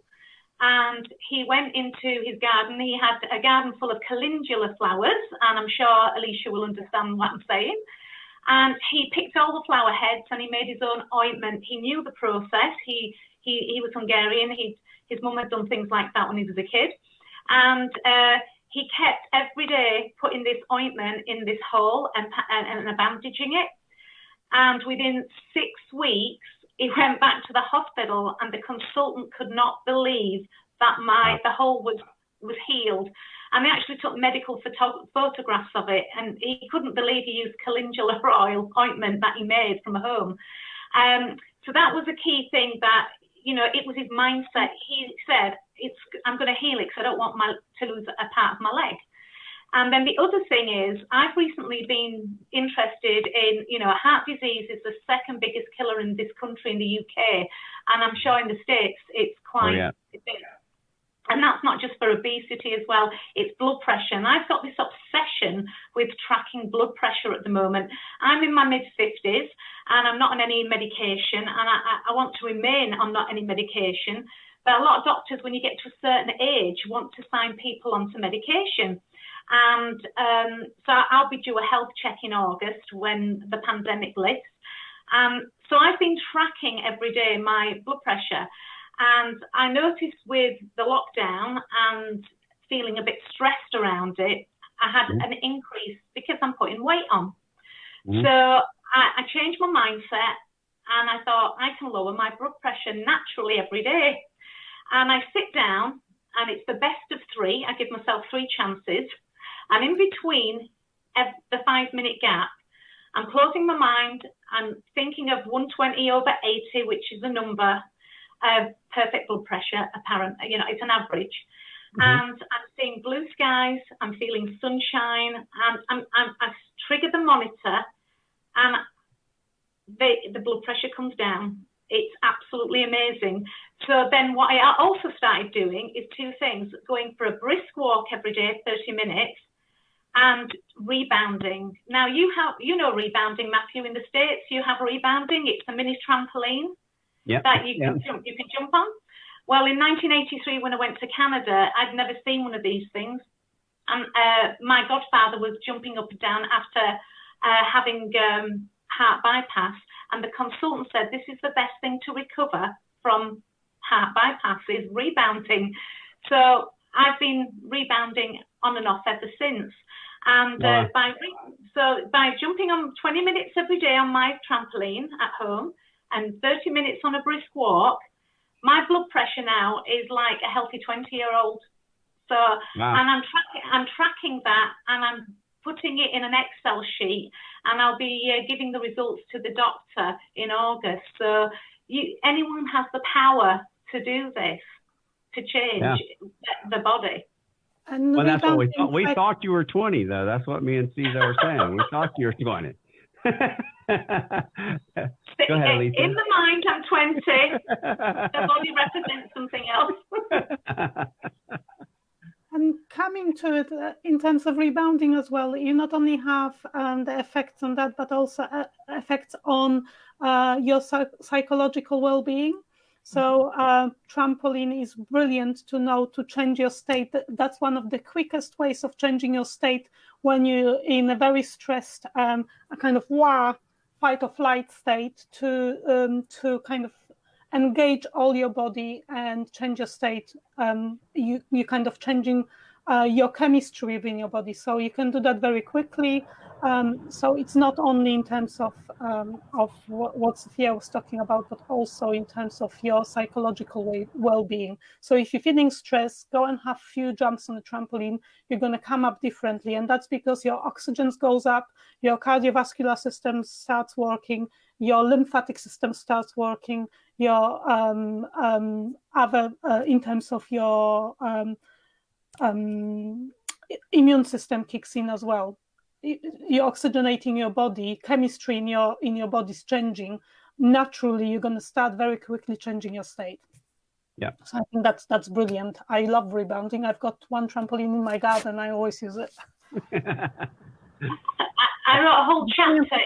And he went into his garden. He had a garden full of calendula flowers, and I'm sure Alicia will understand what I'm saying. And he picked all the flower heads, and he made his own ointment. He knew the process. He was Hungarian. His mum had done things like that when he was a kid. And he kept every day putting this ointment in this hole and bandaging it. And within 6 weeks, he went back to the hospital, and the consultant could not believe that the hole was healed. And they actually took medical photographs of it, and he couldn't believe he used calendula oil ointment that he made from home. So that was a key thing, that, it was his mindset. He said, I'm going to heal it because I don't want to lose a part of my leg. And then the other thing is, I've recently been interested in, heart disease is the second biggest killer in this country, in the UK. And I'm sure in the States, it's quite big. And that's not just for obesity as well, it's blood pressure. And I've got this obsession with tracking blood pressure at the moment. I'm in my mid-50s, and I'm not on any medication. And I want to remain on not any medication. But a lot of doctors, when you get to a certain age, want to sign people onto medication. And so I'll be due a health check in August when the pandemic lifts. So I've been tracking every day my blood pressure. And I noticed with the lockdown and feeling a bit stressed around it, I had an increase because I'm putting weight on. So I changed my mindset, and I thought I can lower my blood pressure naturally every day. And I sit down, and it's the best of 3. I give myself 3 chances. And in between the 5-minute gap, I'm closing my mind. I'm thinking of 120/80, which is a number of perfect blood pressure, apparent. It's an average. And I'm seeing blue skies. I'm feeling sunshine. And I trigger the monitor, and the blood pressure comes down. It's absolutely amazing. So then what I also started doing is 2 things: going for a brisk walk every day, 30 minutes, and rebounding. Now you know rebounding, Matthew. In the States, you have rebounding. It's a mini trampoline that you can jump on. Well, in 1983, when I went to Canada, I'd never seen one of these things. And my godfather was jumping up and down after having heart bypass. And the consultant said, this is the best thing to recover from heart bypass, is rebounding. So I've been rebounding on and off ever since. And by jumping on 20 minutes every day on my trampoline at home and 30 minutes on a brisk walk, my blood pressure now is like a healthy 20-year-old. So, and I'm tracking that, and I'm putting it in an Excel sheet, and I'll be giving the results to the doctor in August. So anyone has the power to do this, to change the body. And well, that's what we thought. We thought you were 20, though. That's what me and Cesar were saying. We thought you were 20. Go ahead, Alicia. In the mind, I'm 20. The body represents something else. And coming to it in terms of rebounding as well, you not only have the effects on that, but also effects on your psychological well-being. So trampoline is brilliant to know to change your state. That's one of the quickest ways of changing your state when you're in a very stressed, a kind of fight or flight state, to kind of engage all your body and change your state. You kind of changing your chemistry within your body, so you can do that very quickly. So it's not only in terms of what Sophia was talking about, but also in terms of your psychological well-being. So if you're feeling stressed, go and have a few jumps on the trampoline. You're going to come up differently, and that's because your oxygen goes up, your cardiovascular system starts working, your lymphatic system starts working, your other in terms of your immune system kicks in as well. You're oxygenating your body, chemistry in your body is changing. Naturally, you're going to start very quickly changing your state. Yeah. So I think that's brilliant. I love rebounding. I've got one trampoline in my garden. I always use it. I wrote a whole chapter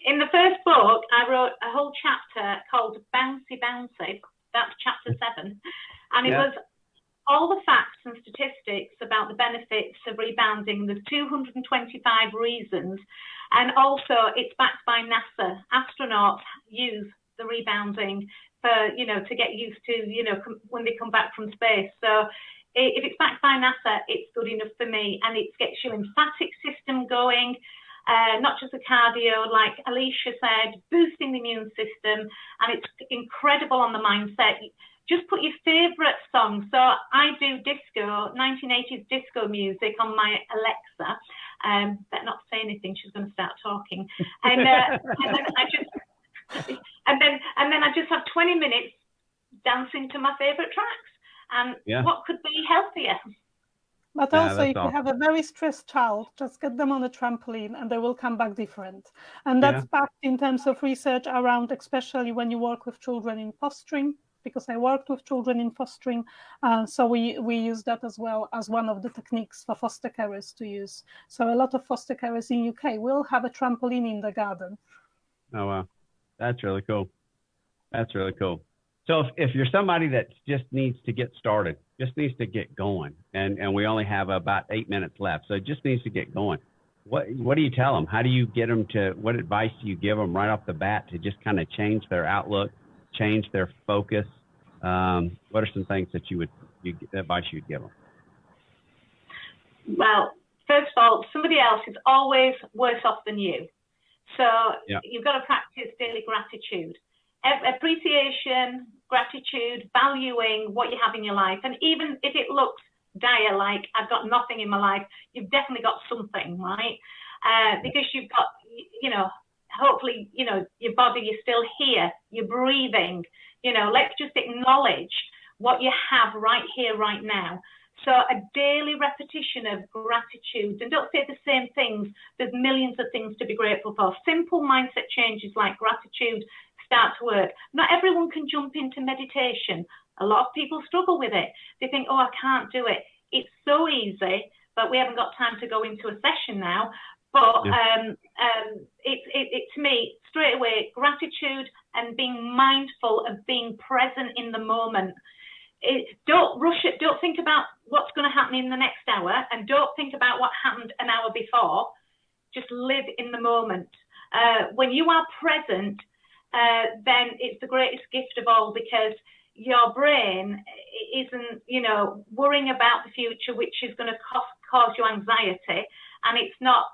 in the first book. I wrote a whole chapter called Bouncy Bouncy. That's chapter 7, and it was all the facts and statistics about the benefits of rebounding. There's 225 reasons, and also it's backed by NASA. Astronauts use the rebounding for, to get used to, when they come back from space. So if it's backed by NASA, it's good enough for me, and it gets your lymphatic system going, not just the cardio, like Alicia said, boosting the immune system, and it's incredible on the mindset. Just put your favourite song. So I do disco, 1980s disco music on my Alexa. Better not say anything; she's going to start talking. And then I just have 20 minutes dancing to my favourite tracks. And what could be healthier? But also, if you have a very stressed child, just get them on a trampoline and they will come back different. And that's backed in terms of research around, especially when you work with children in fostering, because I worked with children in fostering. So we use that as well as one of the techniques for foster carers to use. So a lot of foster carers in UK will have a trampoline in the garden. Oh, wow. That's really cool. That's really cool. So if you're somebody that just needs to get started, just needs to get going, and we only have about 8 minutes left, so it just needs to get going, what do you tell them? How do you get them to, what advice do you give them right off the bat to just kind of change their outlook, change their focus? What are some things that advice you'd give them? Well, first of all, somebody else is always worse off than you. So you've got to practice daily gratitude. Appreciation, gratitude, valuing what you have in your life. And even if it looks dire, like I've got nothing in my life, you've definitely got something, right? Because you've got, hopefully, your body, you're still here, you're breathing, let's just acknowledge what you have right here, right now. So a daily repetition of gratitude, and don't say the same things. There's millions of things to be grateful for. Simple mindset changes like gratitude start to work. Not everyone can jump into meditation. A lot of people struggle with it. They think, oh, I can't do it. It's so easy, but we haven't got time to go into a session now. But to me, straight away, gratitude and being mindful of being present in the moment. Don't rush it. Don't think about what's going to happen in the next hour, and don't think about what happened an hour before. Just live in the moment. When you are present, then it's the greatest gift of all, because your brain isn't, worrying about the future, which is going to cause you anxiety, and it's not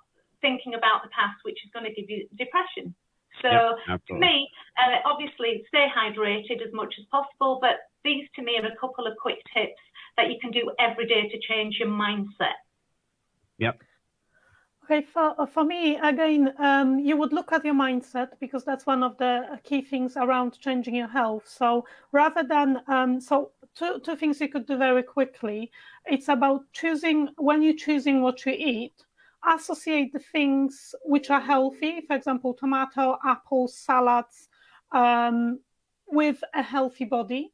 thinking about the past, which is going to give you depression. So to me, obviously, stay hydrated as much as possible, but these to me are a couple of quick tips that you can do every day to change your mindset. Yep. Okay, for me, again, you would look at your mindset, because that's one of the key things around changing your health. So rather than, two things you could do very quickly. It's about when you're choosing what you eat, associate the things which are healthy, for example, tomato, apples, salads, with a healthy body.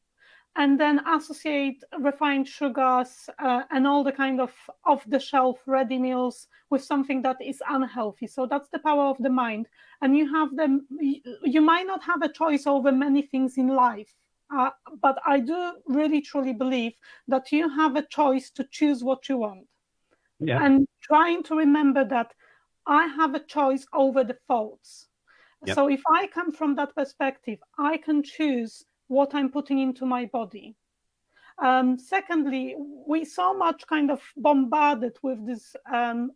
and then associate refined sugars and all the kind of off-the-shelf ready meals with something that is unhealthy. So that's the power of the mind. And you might not have a choice over many things in life, but I do really truly believe that you have a choice to choose what you want. Yeah. And trying to remember that I have a choice over the thoughts. Yep. So if I come from that perspective, I can choose what I'm putting into my body. Secondly, we so much kind of bombarded with this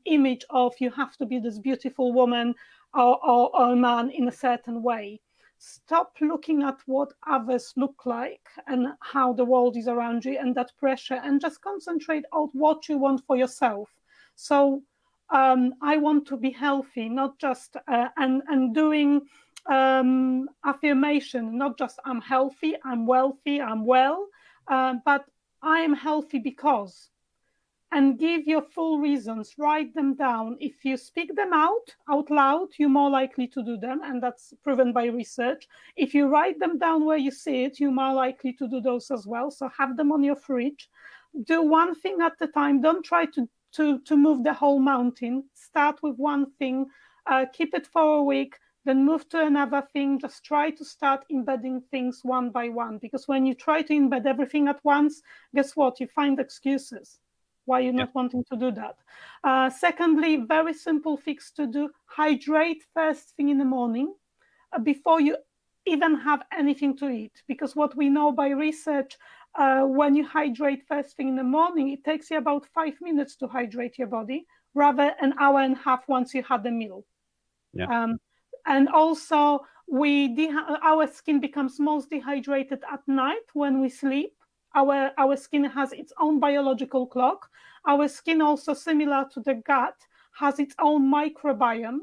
image of you have to be this beautiful woman or a man in a certain way. Stop looking at what others look like and how the world is around you and that pressure, and just concentrate on what you want for yourself. So I want to be healthy, not just and doing affirmation, not just I'm healthy, I'm wealthy, I'm well, but I am healthy because, and give your full reasons, write them down. If you speak them out loud, you're more likely to do them, and that's proven by research. If you write them down where you see it, you're more likely to do those as well. So have them on your fridge. Do one thing at a time. Don't try to move the whole mountain. Start with one thing, keep it for a week, then move to another thing. Just try to start embedding things one by one, because when you try to embed everything at once, guess what? You find excuses why you're not wanting to do that. Secondly, very simple fix to do: hydrate first thing in the morning before you even have anything to eat. Because what we know by research, when you hydrate first thing in the morning, it takes you about 5 minutes to hydrate your body, rather an hour and a half once you had a meal. Yeah. And also, our skin becomes most dehydrated at night when we sleep. Our skin has its own biological clock. Our skin, also similar to the gut, has its own microbiome.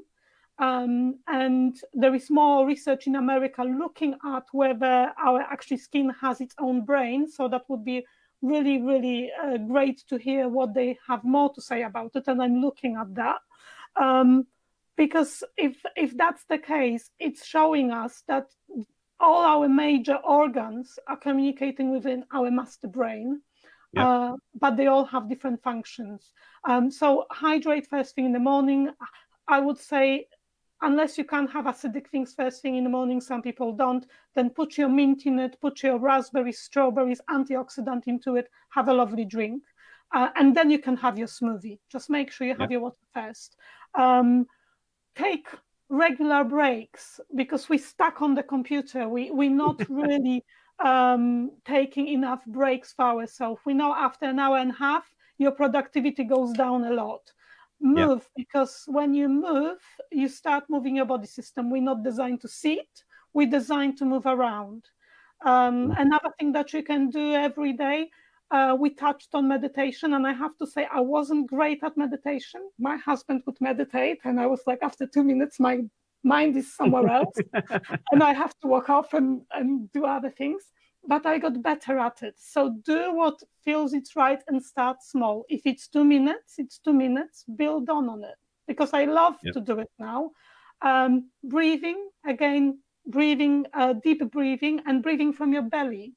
And there is more research in America looking at whether our actual skin has its own brain. So that would be really, really great to hear what they have more to say about it. And I'm looking at that. Because if that's the case, it's showing us that all our major organs are communicating within our master brain, but they all have different functions. So hydrate first thing in the morning. I would say, unless you can't have acidic things first thing in the morning, some people don't, then put your mint in it, put your raspberries, strawberries, antioxidant into it, have a lovely drink. And then you can have your smoothie. Just make sure you have your water first. Take regular breaks, because we're stuck on the computer. We're not really taking enough breaks for ourselves. We know after an hour and a half, your productivity goes down a lot. Move, because when you move, you start moving your body system. We're not designed to sit, we're designed to move around. Another thing that you can do every day, we touched on meditation, and I have to say I wasn't great at meditation. My husband would meditate, and I was like, after 2 minutes, my mind is somewhere else, and I have to walk off and do other things. But I got better at it. So do what feels it's right and start small. If it's 2 minutes, it's 2 minutes. Build on it, because I love to do it now. Breathing, again, deep breathing, and breathing from your belly.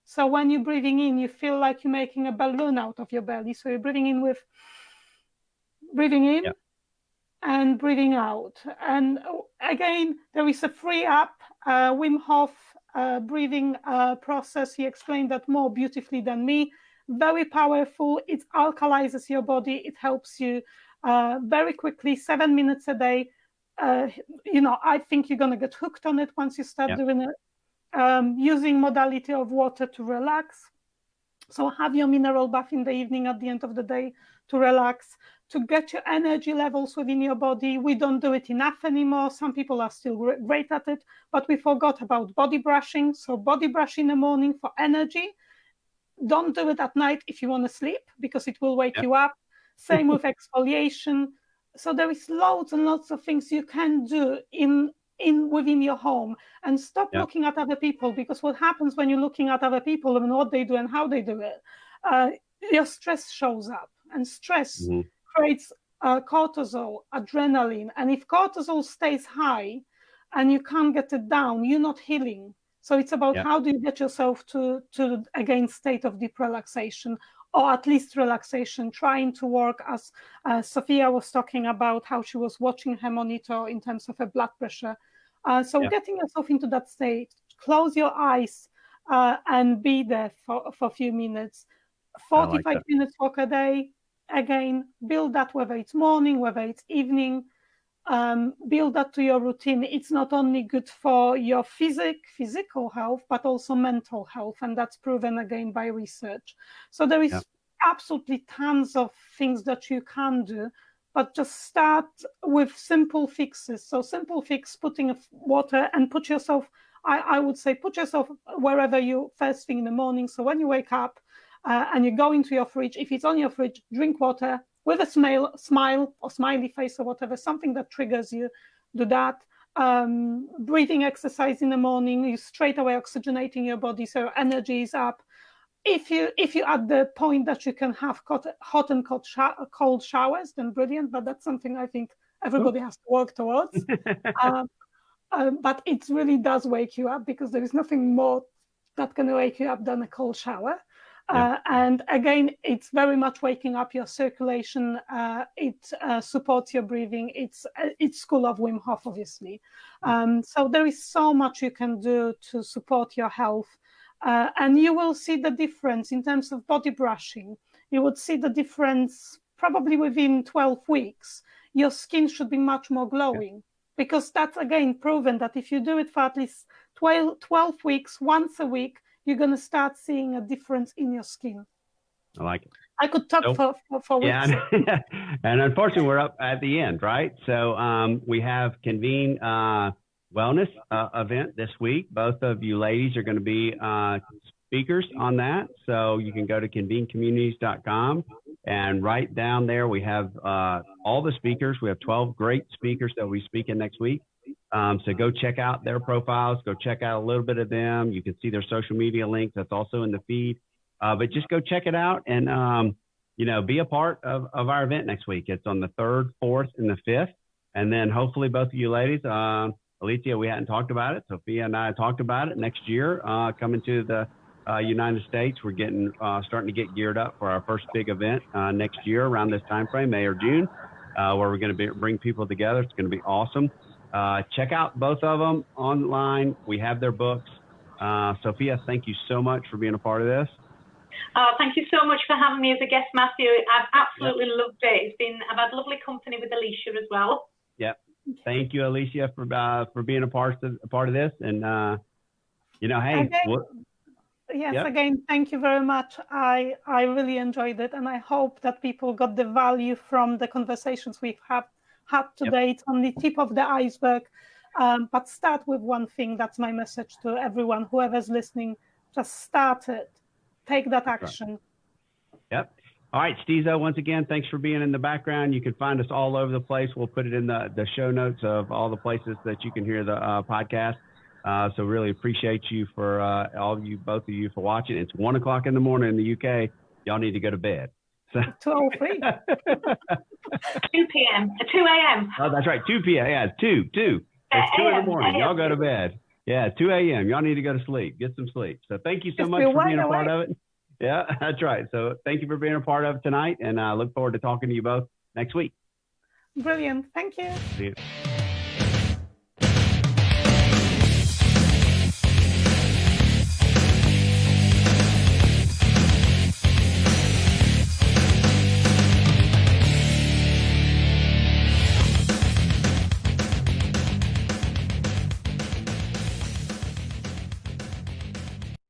So when you're breathing in, you feel like you're making a balloon out of your belly. So you're breathing in and breathing out. And again, there is a free app, Wim Hof breathing process. He explained that more beautifully than me. Very powerful. It alkalizes your body. It helps you very quickly, 7 minutes a day. I think you're going to get hooked on it once you start doing it. Using modality of water to relax. So have your mineral bath in the evening at the end of the day to relax, to get your energy levels within your body. We don't do it enough anymore. Some people are still great at it, but we forgot about body brushing. So body brush in the morning for energy. Don't do it at night if you want to sleep, because it will wake you up. Same with exfoliation. So there is loads and lots of things you can do within your home, and stop looking at other people, because what happens when you're looking at other people and what they do and how they do it, your stress shows up, and stress creates cortisol, adrenaline, and if cortisol stays high and you can't get it down, you're not healing. So it's about Yeah. how do you get yourself to again, state of deep relaxation, or at least relaxation, trying to work, as Sophia was talking about, how she was watching her monitor in terms of her blood pressure. So getting yourself into that state, close your eyes and be there for a few minutes. 45 minutes walk a day. Again, build that, whether it's morning, whether it's evening, build that to your routine. It's not only good for your physical health, but also mental health. And that's proven again by research. So there is absolutely tons of things that you can do, but just start with simple fixes. So simple fix, putting water, and put yourself, I would say, put yourself wherever you, first thing in the morning. So when you wake up and you go into your fridge, if it's on your fridge, drink water with a smile or smiley face or whatever, something that triggers you, do that. Breathing exercise in the morning, you straight away oxygenating your body, so your energy is up. If you're at the point that you can have hot and cold showers, then brilliant. But that's something I think everybody has to work towards. But it really does wake you up, because there is nothing more that can wake you up than a cold shower. And again, it's very much waking up your circulation. It supports your breathing. It's school of Wim Hof, obviously. So there is so much you can do to support your health. And you will see the difference in terms of body brushing. You would see the difference probably within 12 weeks. Your skin should be much more glowing, because that's, again, proven that if you do it for at least 12 weeks, once a week, you're going to start seeing a difference in your skin. I like it. I could talk for weeks. Yeah, and unfortunately, we're up at the end, right? So we have Convene Wellness event this week. Both of you ladies are going to be speakers on that. So you can go to convenecommunities.com, and right down there we have all the speakers. We have 12 great speakers that will be speaking next week. So go check out their profiles, go check out a little bit of them. You can see their social media links. That's also in the feed. But just go check it out and, be a part of our event next week. It's on the 3rd, 4th, and the 5th. And then hopefully both of you ladies, Alicia, we hadn't talked about it. Sophia and I talked about it next year, coming to the United States. We're starting to get geared up for our first big event next year around this time frame, May or June, where we're going to bring people together. It's going to be awesome. Check out both of them online. We have their books. Sophia, thank you so much for being a part of this. Thank you so much for having me as a guest, Matthew. I've absolutely loved it. I've had lovely company with Alicia as well. Yep. Thank you, Alicia, for being a part of this. And hey. Again, thank you very much. I really enjoyed it, and I hope that people got the value from the conversations we've had today. It's on the tip of the iceberg, but start with one thing. That's my message to everyone, whoever's listening. Just start it. Take that action. Right. Yep. All right, Stizo, once again, thanks for being in the background. You can find us all over the place. We'll put it in the show notes of all the places that you can hear the podcast. So really appreciate you for both of you for watching. It's 1:00 in the morning in the UK. Y'all need to go to bed. So 2:03. 2 p.m. 2 a.m. Oh, that's right. 2 p.m. Yeah, 2. It's 2 in the morning. Y'all go to bed. Yeah, 2 a.m. Y'all need to go to sleep. Get some sleep. So thank you so much for being a part of it. Yeah, that's right. So thank you for being a part of it tonight, and I look forward to talking to you both next week. Brilliant. Thank you. See you.